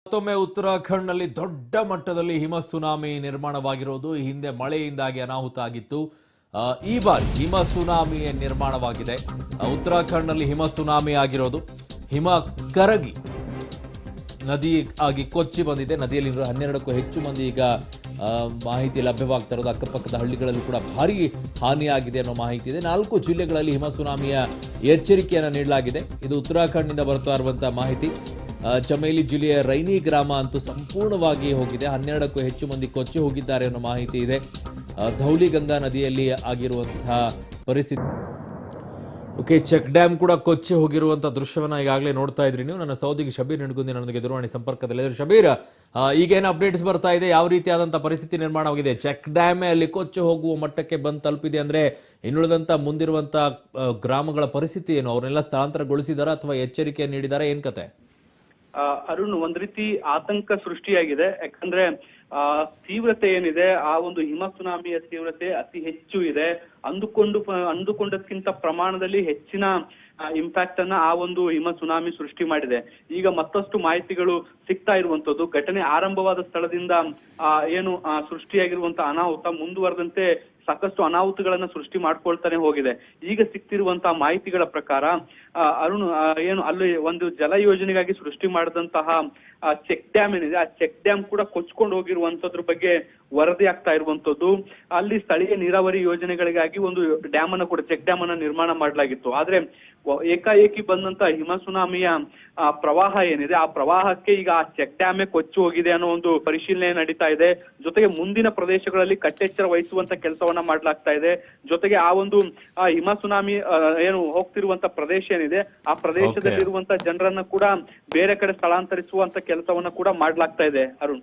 ಮತ್ತೊಮ್ಮೆ ಉತ್ತರಾಖಂಡ್ನಲ್ಲಿ ದೊಡ್ಡ ಮಟ್ಟದಲ್ಲಿ ಹಿಮ ಸುನಾಮಿ ನಿರ್ಮಾಣವಾಗಿರೋದು. ಈ ಹಿಂದೆ ಮಳೆಯಿಂದಾಗಿ ಅನಾಹುತ ಆಗಿತ್ತು. ಈ ಬಾರಿ ಹಿಮ ಸುನಾಮಿ ನಿರ್ಮಾಣವಾಗಿದೆ. ಉತ್ತರಾಖಂಡ್ನಲ್ಲಿ ಹಿಮ ಸುನಾಮಿ ಆಗಿರೋದು. ಹಿಮ ಕರಗಿ ನದಿ ಆಗಿ ಕೊಚ್ಚಿ ಬಂದಿದೆ. ನದಿಯಲ್ಲಿ 12ಕ್ಕೂ ಹೆಚ್ಚು ಮಂದಿ ಈಗ ಮಾಹಿತಿ ಲಭ್ಯವಾಗ್ತಾ ಇರೋದು. ಅಕ್ಕಪಕ್ಕದ ಹಳ್ಳಿಗಳಲ್ಲೂ ಕೂಡ ಭಾರಿ ಹಾನಿಯಾಗಿದೆ ಅನ್ನೋ ಮಾಹಿತಿ ಇದೆ. 4 ಜಿಲ್ಲೆಗಳಲ್ಲಿ ಹಿಮ ಸುನಾಮಿಯ ಎಚ್ಚರಿಕೆಯನ್ನು ನೀಡಲಾಗಿದೆ. ಇದು ಉತ್ತರಾಖಂಡ್ನಿಂದ ಬರ್ತಾ ಇರುವಂತಹ ಮಾಹಿತಿ. ಚಮೇಲಿ ಜಿಲ್ಲೆಯ ರೈನಿ ಗ್ರಾಮ ಅಂತೂ ಸಂಪೂರ್ಣವಾಗಿ ಹೋಗಿದೆ. 12ಕ್ಕೂ ಹೆಚ್ಚು ಮಂದಿ ಕೊಚ್ಚಿ ಹೋಗಿದ್ದಾರೆ ಅನ್ನೋ ಮಾಹಿತಿ ಇದೆ. ಧೌಲಿಗಂಗಾ ನದಿಯಲ್ಲಿ ಆಗಿರುವಂತಹ ಪರಿಸ್ಥಿತಿ. ಓಕೆ, ಚೆಕ್ ಡ್ಯಾಮ್ ಕೂಡ ಕೊಚ್ಚಿ ಹೋಗಿರುವಂಥ ದೃಶ್ಯವನ್ನ ಈಗಾಗಲೇ ನೋಡ್ತಾ ಇದ್ರಿ ನೀವು. ನನ್ನ ಸಹೋದರಿ ಶಬೀರ್ ನಡಗುಂದಿ ನನ್ನೊಂದಿಗೆ ದೂರವಾಣಿ ಸಂಪರ್ಕದಲ್ಲಿದ್ದಾರೆ. ಶಬೀರ್, ಈಗೇನು ಅಪ್ಡೇಟ್ಸ್ ಬರ್ತಾ ಇದೆ? ಯಾವ ರೀತಿಯಾದಂಥ ಪರಿಸ್ಥಿತಿ ನಿರ್ಮಾಣವಾಗಿದೆ? ಚೆಕ್ ಡ್ಯಾಮ್ ಅಲ್ಲಿ ಕೊಚ್ಚಿ ಹೋಗುವ ಮಟ್ಟಕ್ಕೆ ಬಂದು ತಲುಪಿದೆ ಅಂದ್ರೆ ಇನ್ನುಳಿದಂಥ ಮುಂದಿರುವಂಥ ಗ್ರಾಮಗಳ ಪರಿಸ್ಥಿತಿ ಏನು? ಅವ್ರನ್ನೆಲ್ಲ ಸ್ಥಳಾಂತರಗೊಳಿಸಿದಾರ ಅಥವಾ ಎಚ್ಚರಿಕೆ ನೀಡಿದಾರ? ಏನ್ ಕತೆ? ಅರುಣ್, ಒಂದ್ ರೀತಿ ಆತಂಕ ಸೃಷ್ಟಿಯಾಗಿದೆ. ಯಾಕಂದ್ರೆ ತೀವ್ರತೆ ಏನಿದೆ, ಆ ಒಂದು ಹಿಮ ಸುನಾಮಿಯ ತೀವ್ರತೆ ಅತಿ ಹೆಚ್ಚು ಇದೆ. ಅಂದುಕೊಂಡಕ್ಕಿಂತ ಪ್ರಮಾಣದಲ್ಲಿ ಹೆಚ್ಚಿನ ಇಂಪ್ಯಾಕ್ಟ್ ಅನ್ನ ಆ ಒಂದು ಹಿಮ ಸುನಾಮಿ ಸೃಷ್ಟಿ ಮಾಡಿದೆ. ಈಗ ಮತ್ತಷ್ಟು ಮಾಹಿತಿಗಳು ಸಿಗ್ತಾ ಇರುವಂತದ್ದು. ಘಟನೆ ಆರಂಭವಾದ ಸ್ಥಳದಿಂದ ಏನು ಸೃಷ್ಟಿಯಾಗಿರುವಂತಹ ಅನಾಹುತ ಮುಂದುವರೆದಂತೆ ಸಾಕಷ್ಟು ಅನಾಹುತಗಳನ್ನ ಸೃಷ್ಟಿ ಮಾಡ್ಕೊಳ್ತಾನೆ ಹೋಗಿದೆ. ಈಗ ಸಿಗ್ತಿರುವಂತಹ ಮಾಹಿತಿಗಳ ಪ್ರಕಾರ ಅರುಣ್, ಏನು ಅಲ್ಲಿ ಒಂದು ಜಲ ಯೋಜನೆಗಾಗಿ ಸೃಷ್ಟಿ ಮಾಡಿದಂತಹ ಚೆಕ್ ಡ್ಯಾಮ್ ಏನಿದೆ, ಆ ಚೆಕ್ ಡ್ಯಾಮ್ ಕೂಡ ಕೊಚ್ಕೊಂಡು ಹೋಗಿರುವಂತದ್ರ ಬಗ್ಗೆ ವರದಿ ಆಗ್ತಾ ಇರುವಂತದ್ದು. ಅಲ್ಲಿ ಸ್ಥಳೀಯ ನೀರಾವರಿ ಯೋಜನೆಗಳಿಗಾಗಿ ಒಂದು ಡ್ಯಾಮ್ ಅನ್ನ ಕೂಡ, ಚೆಕ್ ಡ್ಯಾಮ್ ಅನ್ನ ನಿರ್ಮಾಣ ಮಾಡಲಾಗಿತ್ತು. ಆದ್ರೆ ಏಕಾಏಕಿ ಬಂದಂತ ಹಿಮ ಸುನಾಮಿಯ ಪ್ರವಾಹ ಏನಿದೆ, ಆ ಪ್ರವಾಹಕ್ಕೆ ಈಗ ಆ ಚೆಕ್ ಡ್ಯಾಮೇ ಕೊಚ್ಚಿ ಹೋಗಿದೆ ಅನ್ನೋ ಒಂದು ಪರಿಶೀಲನೆ ನಡೀತಾ ಇದೆ. ಜೊತೆಗೆ ಮುಂದಿನ ಪ್ರದೇಶಗಳಲ್ಲಿ ಕಟ್ಟೆಚ್ಚರ ವಹಿಸುವಂತ ಕೆಲಸವನ್ನ ಮಾಡ್ಲಾಗ್ತಾ ಇದೆ. ಜೊತೆಗೆ ಆ ಒಂದು ಹಿಮ ಸುನಾಮಿ ಏನು ಹೋಗ್ತಿರುವಂತ ಪ್ರದೇಶ ಏನಿದೆ, ಆ ಪ್ರದೇಶದಲ್ಲಿರುವಂತ ಜನರನ್ನ ಕೂಡ ಬೇರೆ ಕಡೆ ಸ್ಥಳಾಂತರಿಸುವಂತ ಕೆಲಸವನ್ನ ಕೂಡ ಮಾಡ್ಲಾಗ್ತಾ ಇದೆ. ಅರುಣ್.